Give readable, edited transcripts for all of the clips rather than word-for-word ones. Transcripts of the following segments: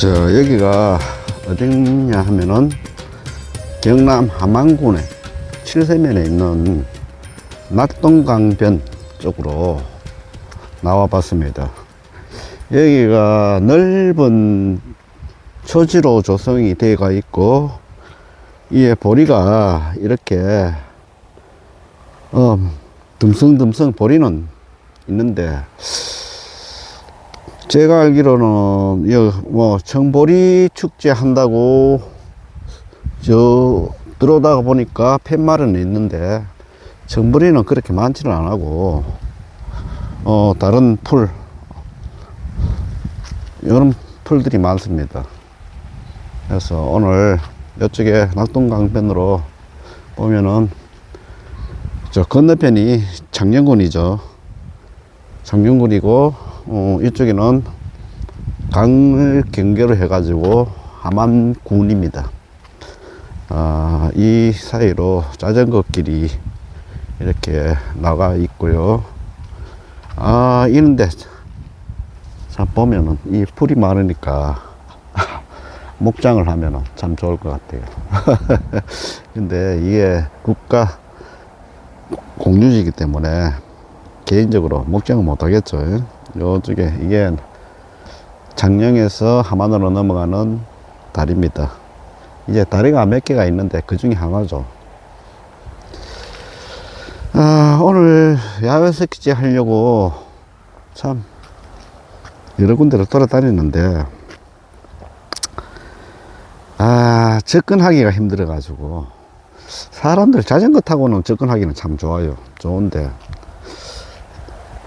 여기가 어디냐 하면은 경남 함안군의 칠세면에 있는 낙동강변 쪽으로 나와 봤습니다. 여기가 넓은 초지로 조성이 되어 있고, 이에 보리가 이렇게 듬성듬성 보리는 있는데, 제가 알기로는 뭐 청보리 축제 한다고 들어오다가 보니까 팻말은 있는데, 청보리는 그렇게 많지는 않고 다른 풀, 이런 풀들이 많습니다. 그래서 오늘 이쪽에 낙동강변으로 보면은 저 건너편이 장령군이죠. 장령군이고 이쪽에는 강을 경계로 해가지고 함안군입니다. 이 사이로 자전거 길이 이렇게 나가 있고요. 이런데 참 보면은 이 풀이 많으니까 목장을 하면은 참 좋을 것 같아요. 근데 이게 국가 공유지이기 때문에 개인적으로 목장은 못 하겠죠. 요쪽에 이게 장령에서 함안으로 넘어가는 다리입니다. 이제 다리가 몇 개가 있는데 그 중에 하나죠. 오늘 야외 스키지 하려고 참 여러 군데를 돌아다니는데 접근하기가 힘들어 가지고, 사람들 자전거 타고는 접근하기는 참 좋은데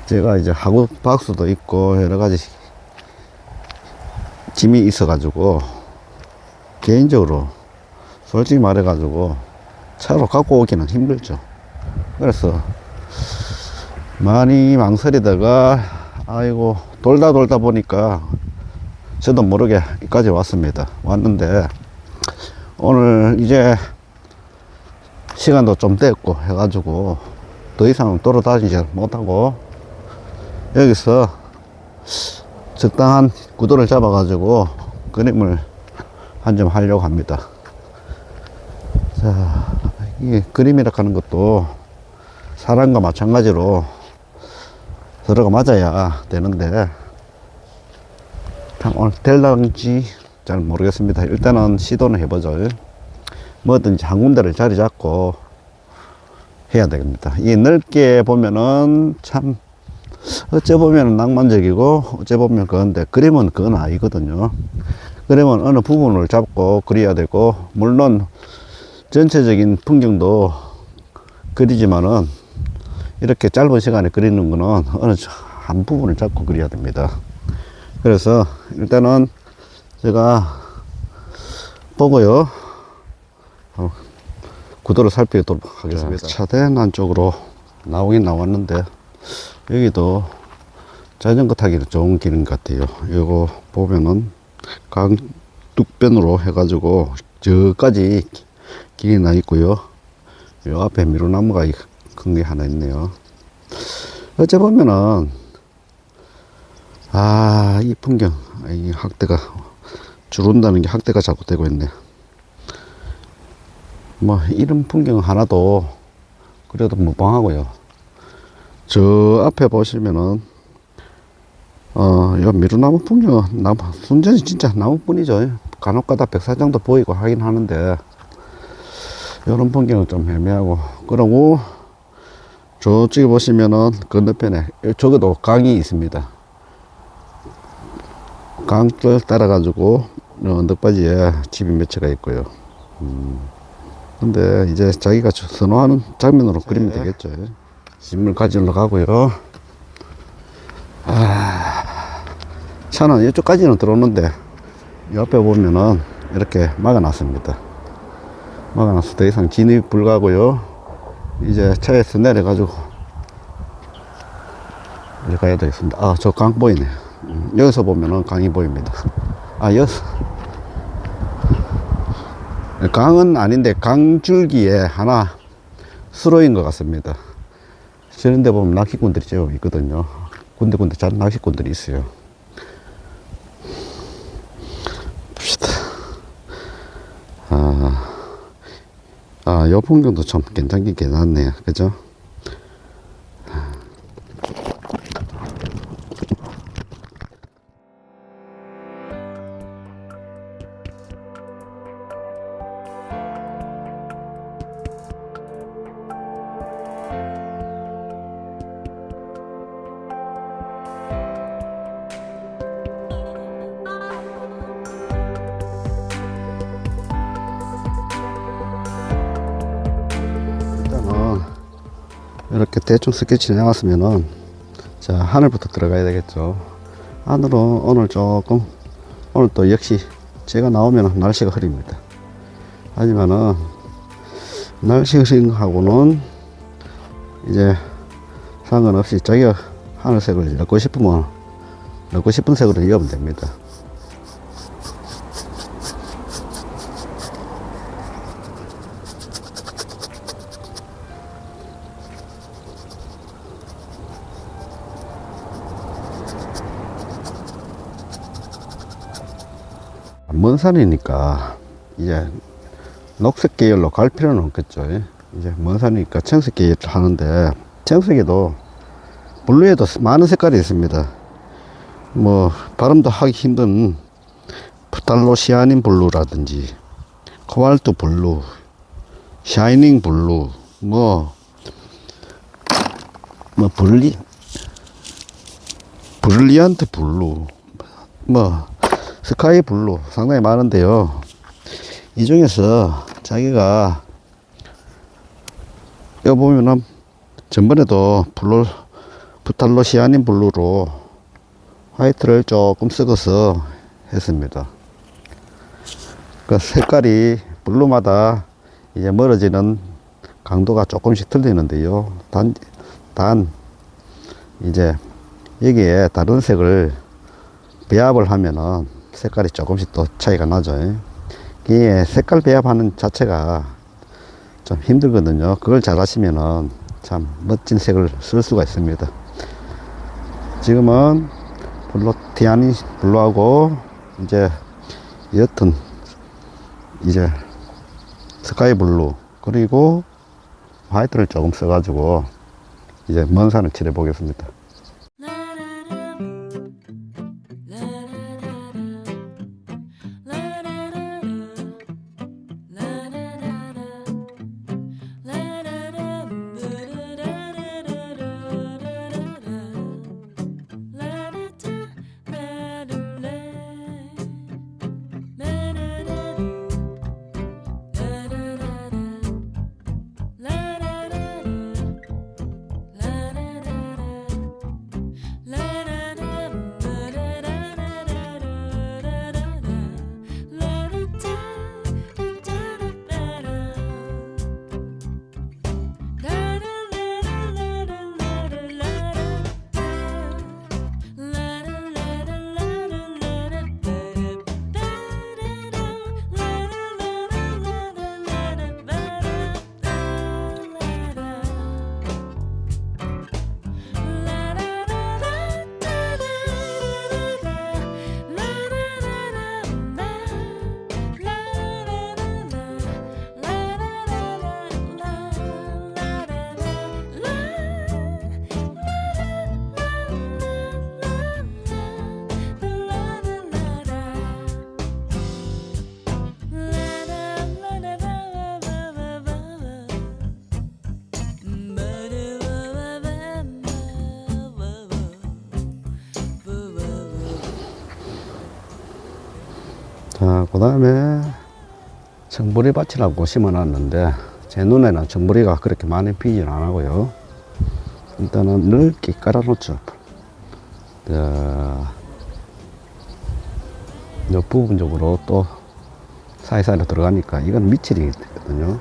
제가 이제 하구 박스도 있고 여러 가지 짐이 있어 가지고 개인적으로 솔직히 말해 가지고 차로 갖고 오기는 힘들죠. 그래서 많이 망설이다가 돌다 보니까 저도 모르게 여기까지 왔는데, 오늘 이제 시간도 좀 됐고 해가지고 더 이상 돌아다니지 못하고 여기서 적당한 구도를 잡아 가지고 그림을 한 점 하려고 합니다. 자, 이 그림이라 하는 것도 사람과 마찬가지로 서로가 맞아야 되는데, 참 오늘 될런지 잘 모르겠습니다. 일단은 시도는 해보죠. 뭐든지 한 군데를 자리 잡고 해야 됩니다. 이 넓게 보면은 참 어째 보면 낭만적이고 어째 보면 그건데, 그림은 그건 아니거든요. 그림은 어느 부분을 잡고 그려야 되고, 물론 전체적인 풍경도 그리지만은 이렇게 짧은 시간에 그리는 거는 어느 한 부분을 잡고 그려야 됩니다. 그래서 일단은 제가 보고요, 구도를 살펴보도록 하겠습니다. 차대는 안쪽으로 나오긴 나왔는데, 여기도 자전거 타기는 좋은 길인 것 같아요. 이거 보면은 강둑변으로 해가지고 저까지 길이 나 있고요. 요 앞에 미루나무가 큰 게 하나 있네요. 어째 보면은 이 풍경, 이 학대가 주른다는 게 학대가 자꾸 되고 있네. 뭐 이런 풍경 하나도 그래도 무방하고요. 저 앞에 보시면은 요 미루나무 풍경은 순전히 진짜 나무뿐이죠. 간혹가다 백사장도 보이고 하긴 하는데, 요런 풍경은 좀 애매하고, 그러고 저쪽에 보시면은 건너편에 저기도 강이 있습니다. 강을 따라 가지고 언덕바지에 집이 몇 채가 있고요. 근데 이제 자기가 선호하는 장면으로 그리면 되겠죠. 짐을 가지러 가고요. 차는 이쪽까지는 들어오는데 옆에 보면은 이렇게 막아놨습니다. 막아놔서 더 이상 진입 불가고요. 이제 차에서 내려가지고 이렇게 가야 되겠습니다. 저 강 보이네. 여기서 보면은 강이 보입니다. 여기서 강은 아닌데 강줄기에 하나 수로인 것 같습니다. 저런 데 보면 낚시꾼들이 제법 있거든요. 군데군데 잘 낚시꾼들이 있어요. 자, 요 풍경도 참 괜찮긴 괜찮네요. 그죠? 이렇게 대충 스케치 해왔으면은, 자, 하늘부터 들어가야 되겠죠. 하늘은 오늘 조금, 오늘 또 역시 제가 나오면 날씨가 흐립니다. 하지만은 날씨 흐린 거하고는 이제 상관없이 자기가 하늘색을 넣고 싶으면 넣고 싶은 색으로 이으면 됩니다. 먼 산이니까 이제 녹색 계열로 갈 필요는 없겠죠. 이제 먼 산이니까 청색 계열을 하는데, 청색에도 블루에도 많은 색깔이 있습니다. 뭐 발음도 하기 힘든 프탈로시아닌 블루라든지 코발트 블루, 샤이닝 블루, 브릴리안트 블루, 스카이 블루 상당히 많은데요. 이 중에서 자기가 여기 보면은 전번에도 프탈로시아닌 블루로 화이트를 조금 섞어서 했습니다. 그 색깔이 블루마다 이제 멀어지는 강도가 조금씩 틀리는데요. 단 이제 여기에 다른 색을 배합을 하면은 색깔이 조금씩 또 차이가 나죠. 이게 색깔 배합하는 자체가 좀 힘들거든요. 그걸 잘 하시면은 참 멋진 색을 쓸 수가 있습니다. 지금은 티아닌 블루하고 이제 옅은 이제 스카이 블루 그리고 화이트를 조금 써가지고 이제 먼 산을 칠해 보겠습니다. 자, 그 다음에 청보리 밭이라고 심어 놨는데 제 눈에는 청보리가 그렇게 많이 피진 안 하고요. 일단은 넓게 깔아 놓죠. 옆 부분 쪽으로 또 사이사이로 들어가니까 이건 미칠이거든요.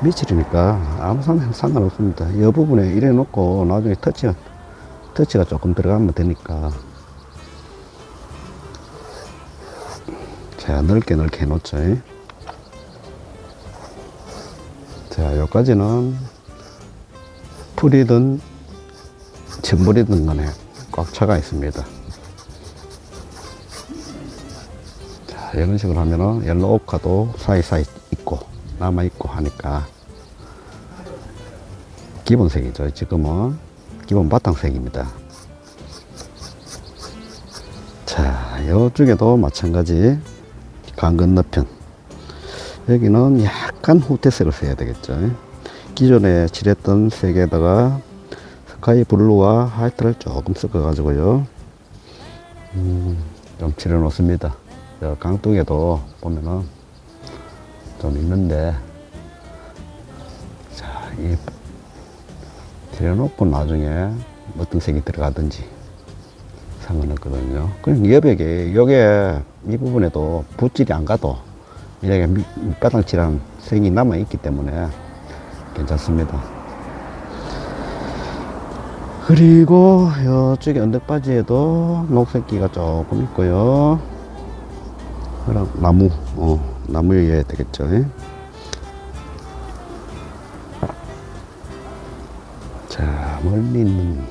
미칠이니까 아무 상관없습니다. 이 부분에 이래 놓고 나중에 터치가 조금 들어가면 되니까. 자, 넓게 해놓죠. 자, 여기까지는 풀이든 천물이든 간에 꽉 차가 있습니다. 자, 이런 식으로 하면은 옐로우 오카도 사이사이 있고, 남아있고 하니까 기본색이죠. 지금은 기본 바탕색입니다. 자, 이쪽에도 마찬가지 강 건너편, 여기는 약간 후퇴색을 써야 되겠죠. 기존에 칠했던 색에다가 스카이 블루와 화이트를 조금 섞어 가지고요 좀 칠해 놓습니다. 강둑에도 보면은 좀 있는데, 자, 이 칠해 놓고 나중에 어떤 색이 들어가든지 상관없거든요. 그럼 여백에, 여기에 이 부분에도 붓질이 안 가도 이렇게 밑바닥 칠한 색이 남아 있기 때문에 괜찮습니다. 그리고 이쪽에 언덕바지에도 녹색기가 조금 있고요. 그럼 나무여야 되겠죠. 자, 멀리 있는,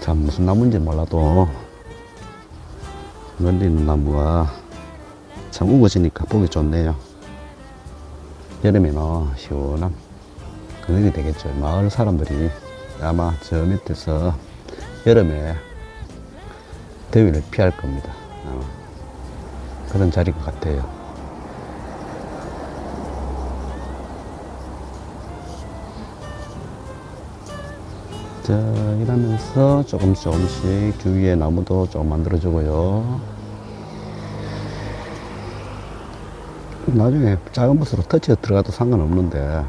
참 무슨 나무인지 몰라도 멀리 있는 나무가 참 우거지니까 보기 좋네요. 여름에는 시원한 그늘이 되겠죠. 마을 사람들이 아마 저 밑에서 여름에 더위를 피할 겁니다. 그런 자리인 것 같아요. 자, 이러면서 조금씩 주위에 나무도 좀 만들어주고요. 나중에 작은 붓으로 터치가 들어가도 상관없는데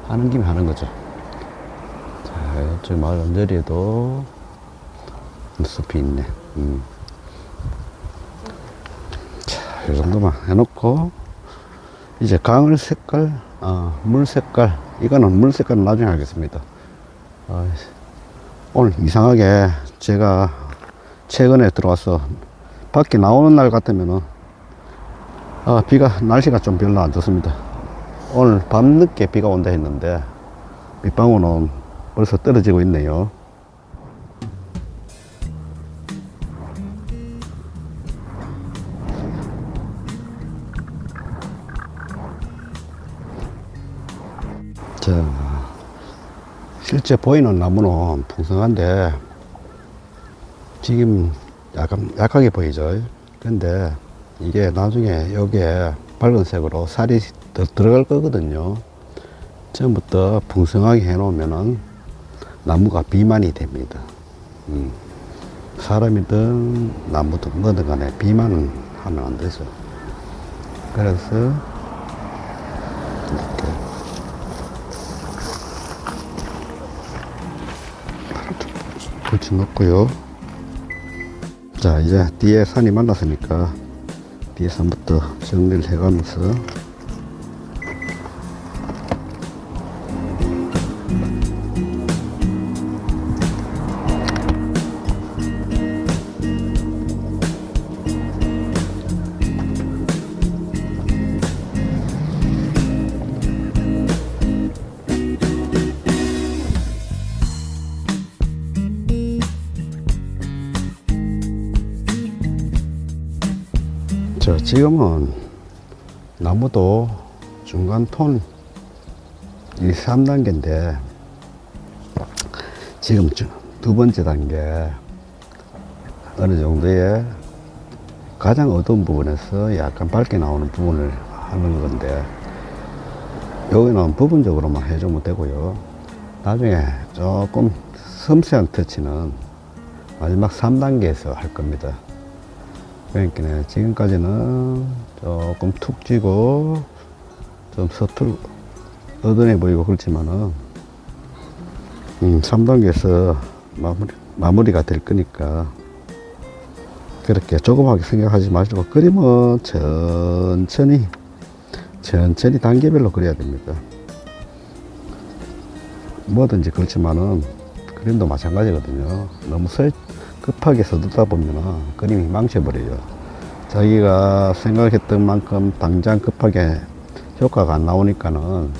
하는 김에 하는 거죠. 자, 저 마을 언저리에도 숲이 있네. 자, 이 정도만 해놓고 이제 강을 색깔, 물 색깔, 이거는 물 색깔은 나중에 하겠습니다. 오늘 이상하게 제가 최근에 들어와서 밖에 나오는 날 같으면은 날씨가 좀 별로 안 좋습니다. 오늘 밤늦게 비가 온다 했는데 빗방울은 벌써 떨어지고 있네요. 자, 실제 보이는 나무는 풍성한데 지금 약간 약하게 보이죠. 근데 이게 나중에 여기에 밝은 색으로 살이 더 들어갈 거거든요. 처음부터 풍성하게 해 놓으면은 나무가 비만이 됩니다. 사람이든 나무든 뭐든 간에 비만은 하면 안 되죠. 그래서 이렇게 붙여 놓고요. 자, 이제 뒤에 산이 만났으니까 뒤에 산부터 정리를 해가면서 지금은 나무도 중간 톤 1, 3단계인데 지금 두 번째 단계 어느 정도의 가장 어두운 부분에서 약간 밝게 나오는 부분을 하는 건데, 여기는 부분적으로만 해주면 되고요. 나중에 조금 섬세한 터치는 마지막 3단계에서 할 겁니다. 그러니까 지금까지는 조금 툭 쥐고 좀 어두해 보이고 그렇지만은 3단계에서 마무리가 될 거니까 그렇게 조그맣게 생각하지 마시고 그림은 천천히 단계별로 그려야 됩니다. 뭐든지 그렇지만은 그림도 마찬가지거든요. 너무 급하게 서두다 보면은 그림이 망쳐버려요. 자기가 생각했던 만큼 당장 급하게 효과가 안 나오니까는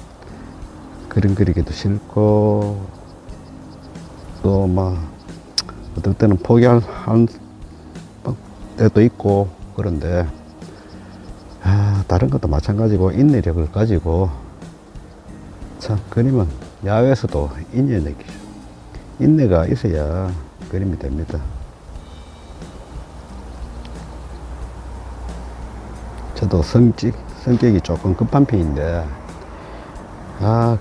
그림 그리기도 싫고 또 막 어떨 때는 포기할 때도 있고 그런데 다른 것도 마찬가지고 인내력을 가지고 참 그림은 야외에서도 인내가 있어야 그림이 됩니다. 저도 성격이 조금 급한 편인데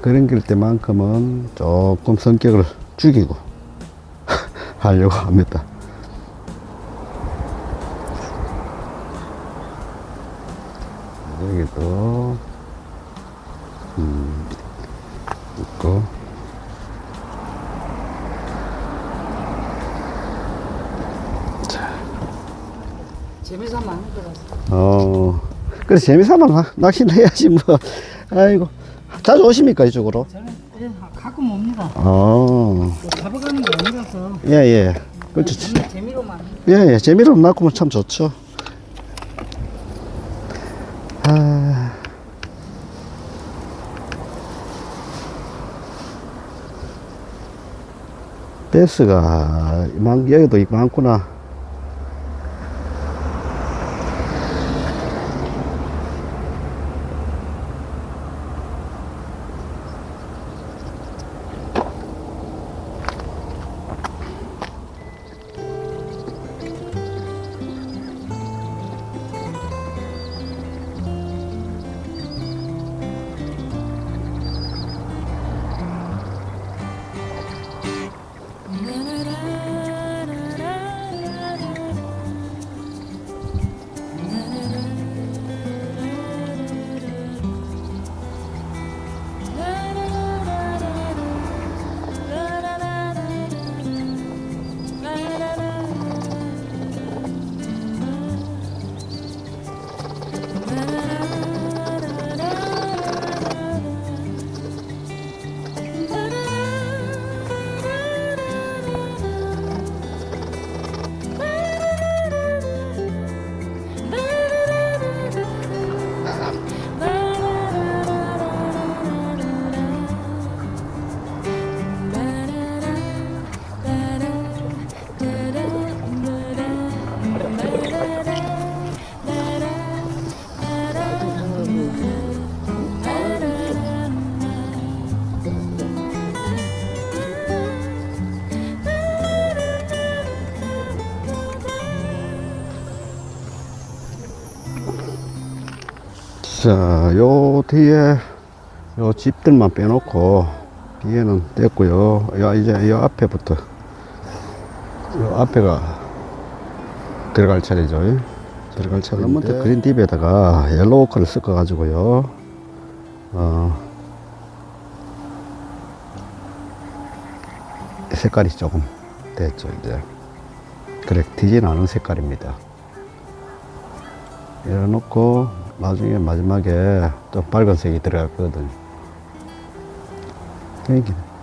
그림 그릴 때만큼은 조금 성격을 죽이고 하려고 합니다. 여기도 있고 재미삼아 하는 거라서. 그래 재미삼아 낚시를 해야지 뭐. 아이고 자주 오십니까 이쪽으로? 저는 가끔 옵니다. 잡아가는 게 아니라서. 예예. 그렇죠. 저는 재미로만. 예예 재미로 낚으면 참 좋죠. 베스가 여기도 많구나. 자, 요 뒤에 요 집들만 빼놓고 뒤에는 됐고요. 이제 요 앞에부터 요 앞에가 들어갈 차례죠. 들어갈 차례인데 그린 딥에다가 옐로우커를 섞어 가지고요. 색깔이 조금 됐죠. 이제 그래 튀진 않은 색깔입니다. 이래놓고 나중에 마지막에 또 밝은 색이 들어갔거든요.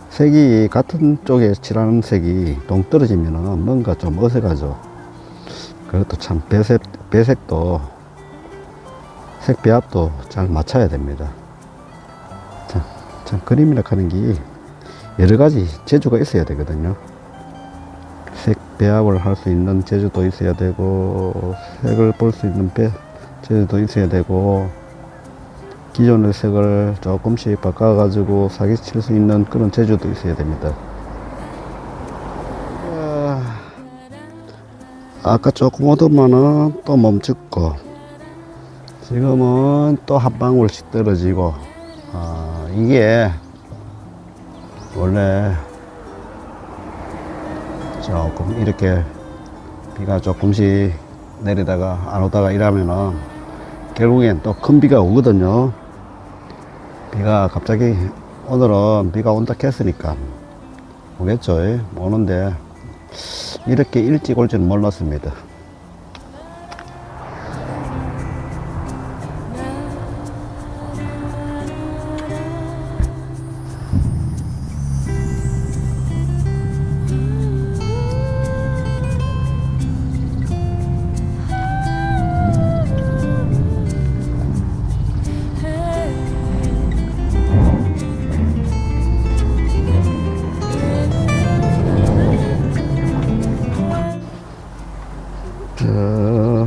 색이 같은 쪽에 칠하는 색이 동떨어지면은 뭔가 좀 어색하죠. 그것도 참 배색도 색 배합도 잘 맞춰야 됩니다. 참 그림이라 하는 게 여러 가지 재주가 있어야 되거든요. 색 배합을 할 수 있는 재주도 있어야 되고, 색을 볼 수 있는 재주도 있어야 되고, 기존의 색을 조금씩 바꿔가지고 사기칠 수 있는 그런 재주도 있어야 됩니다. 아까 조금 오더만은 또 멈췄고, 지금은 또 한 방울씩 떨어지고, 이게 원래 조금 이렇게 비가 조금씩 내리다가 안 오다가 이러면은 결국엔 또 큰 비가 오거든요. 비가 갑자기 오늘은 비가 온다 했으니까 오겠죠. 오는데 이렇게 일찍 올 줄은 몰랐습니다.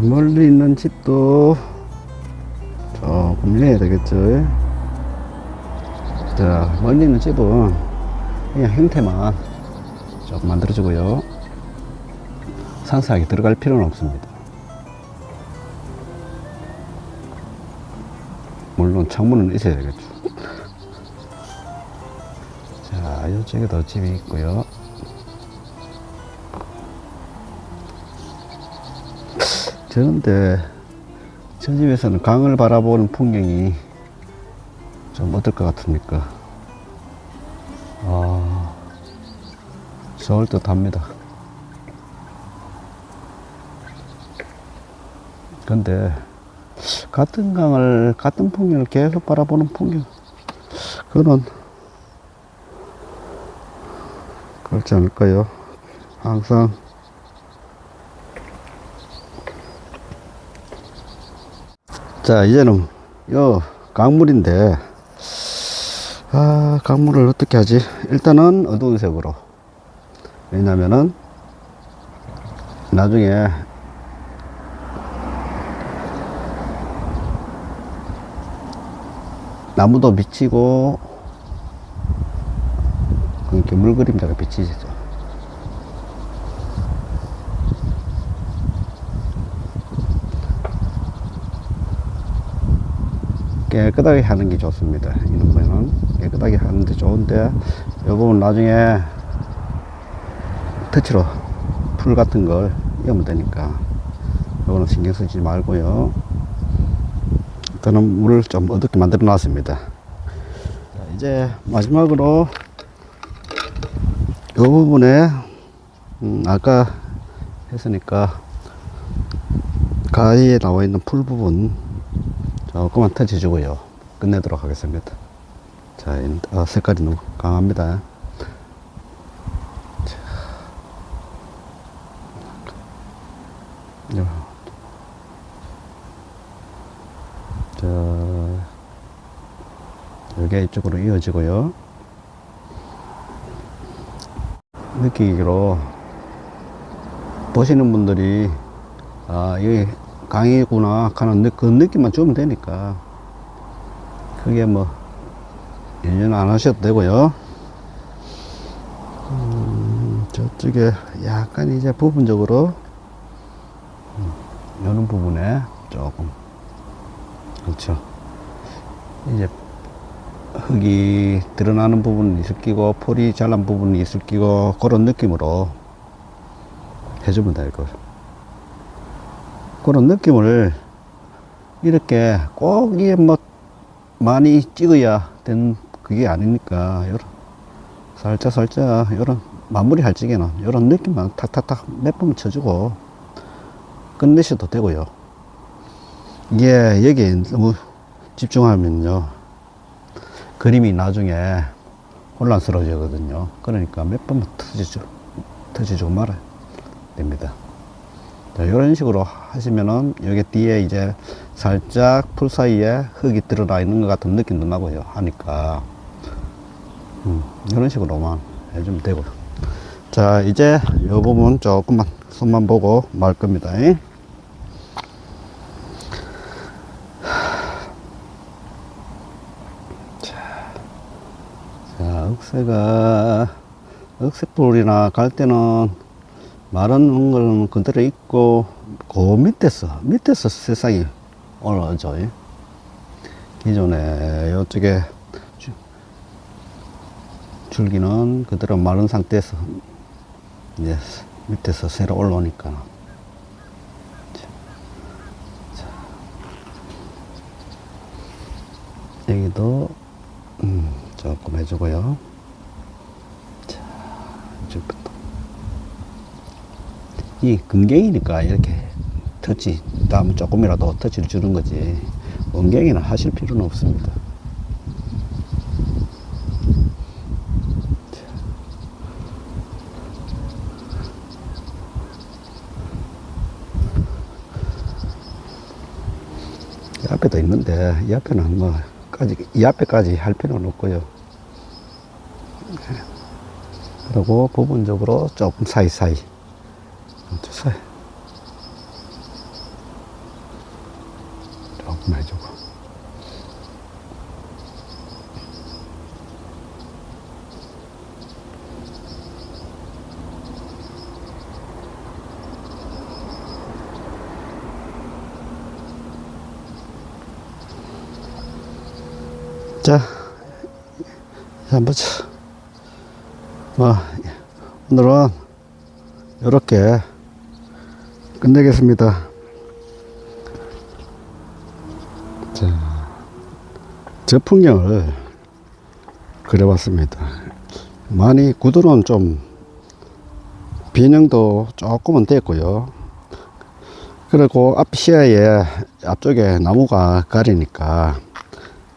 멀리 있는 집도 좀 해야 되겠죠. 자, 멀리 있는 집은 그냥 형태만 조금 만들어주고요. 상세하게 들어갈 필요는 없습니다. 물론 창문은 있어야 되겠죠. 자, 이쪽에도 집이 있고요. 그런데 저 집에서는 강을 바라보는 풍경이 좀 어떨 것 같습니까? 아, 좋을 듯 합니다. 근데 같은 강을, 같은 풍경을 계속 바라보는 풍경, 그건 그렇지 않을까요? 항상 자, 이제는 요 강물인데, 아, 강물을 어떻게 하지? 일단은 어두운 색으로. 왜냐면은 나중에 나무도 비치고 이렇게 물 그림자가 비치죠. 깨끗하게 하는 게 좋습니다. 이런 거는 깨끗하게 하는데 좋은데, 이 부분 나중에 터치로 풀 같은 걸 이으면 되니까 이거는 신경 쓰지 말고요. 일단은 물을 좀 어둡게 만들어 놨습니다. 자, 이제 마지막으로 이 부분에 아까 했으니까 가위에 나와 있는 풀 부분 조금만 터치주고요. 끝내도록 하겠습니다. 자, 색깔이 너무 강합니다. 자, 여기 이쪽으로 이어지고요. 느끼기로 보시는 분들이 아, 여기 강이구나 하는 그 느낌만 주면 되니까 그게 뭐 연연 안 하셔도 되고요. 저쪽에 약간 이제 부분적으로 이런 부분에 조금, 그렇죠, 이제 흙이 드러나는 부분이 있을 끼고 폴이 잘난 부분이 있을 끼고 그런 느낌으로 해주면 될 거예요. 그런 느낌을 이렇게 꼭 이게 뭐 많이 찍어야 되는 그게 아니니까, 요런 살짝 요런 마무리 할 적에는 요런 느낌만 탁탁탁 몇 번 쳐주고 끝내셔도 되고요. 이게 여기에 너무 집중하면요 그림이 나중에 혼란스러워지거든요. 그러니까 몇 번만 터지주고 말아야 됩니다. 자, 이런 식으로 하시면은 여기 뒤에 이제 살짝 풀 사이에 흙이 드러나 있는 것 같은 느낌도 나고요. 하니까 이런 식으로만 해주면 되고요. 자, 이제 이 부분 조금만 손만 보고 말 겁니다. 자, 억새뿔이나 갈 때는 마른 걸 그대로 있고, 그 밑에서 세상이 올라오죠. 기존에 이쪽에 줄기는 그대로 마른 상태에서 이제 밑에서 새로 올라오니까. 자, 여기도 조금 해주고요. 자, 이쪽부터. 이 근경이니까 이렇게 터치, 다음 조금이라도 터치를 주는 거지, 원경이는 하실 필요는 없습니다. 이 앞에도 있는데, 이 앞에는 뭐, 이 앞에까지 할 필요는 없고요. 그리고 부분적으로 조금 사이사이. 조금 해주고. 자, 한번 보자. 오늘은 이렇게 끝내겠습니다. 자, 저 풍경을 그려봤습니다. 많이 구도는 좀 변형도 조금은 됐고요. 그리고 앞 시야에 앞쪽에 나무가 가리니까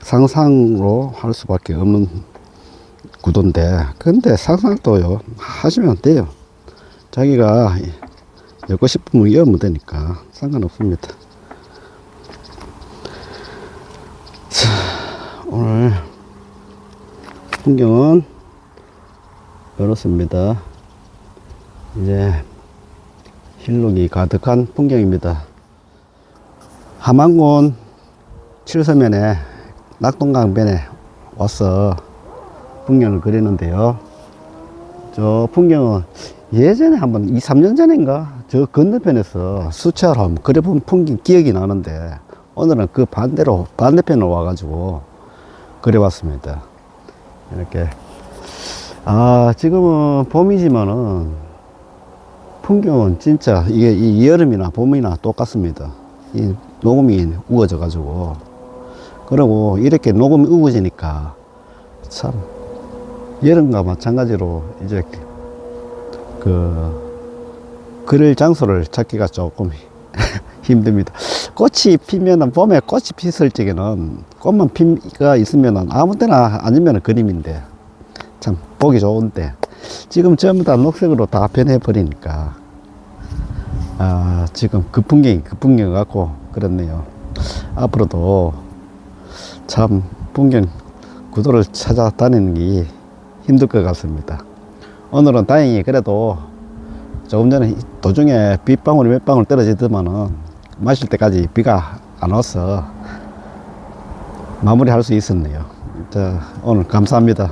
상상으로 할 수밖에 없는 구도인데, 근데 상상도요 하시면 돼요. 자기가 엮고 싶으면 엮으면 되니까 상관없습니다. 자, 오늘 풍경은 이렇습니다. 이제 hillock이 가득한 풍경입니다. 함안군 칠서면에 낙동강변에 와서 풍경을 그리는데요. 저 풍경은 예전에 한번 2, 3년 전인가 저 건너편에서 수채화로 한번 그려본 풍경 기억이 나는데, 오늘은 그 반대편으로 와가지고 그려봤습니다. 이렇게 지금은 봄이지만은 풍경은 진짜 이게 이 여름이나 봄이나 똑같습니다. 이 녹음이 우거져 가지고, 그리고 이렇게 녹음이 우거지니까 참 여름과 마찬가지로 이제 그릴 장소를 찾기가 조금 힘듭니다. 꽃이 피면은, 봄에 꽃이 피었을 적에는 꽃만 피가 있으면은 아무 때나 아니면 그림인데 참 보기 좋은데, 지금 전부 다 녹색으로 다 변해버리니까 지금 그 풍경 갖고 그렇네요. 앞으로도 참 풍경 구도를 찾아다니는 게 힘들 것 같습니다. 오늘은 다행히 그래도 조금 전에 도중에 빗방울이 몇 방울 떨어지더만은 마실 때까지 비가 안 와서 마무리할 수 있었네요. 자, 오늘 감사합니다.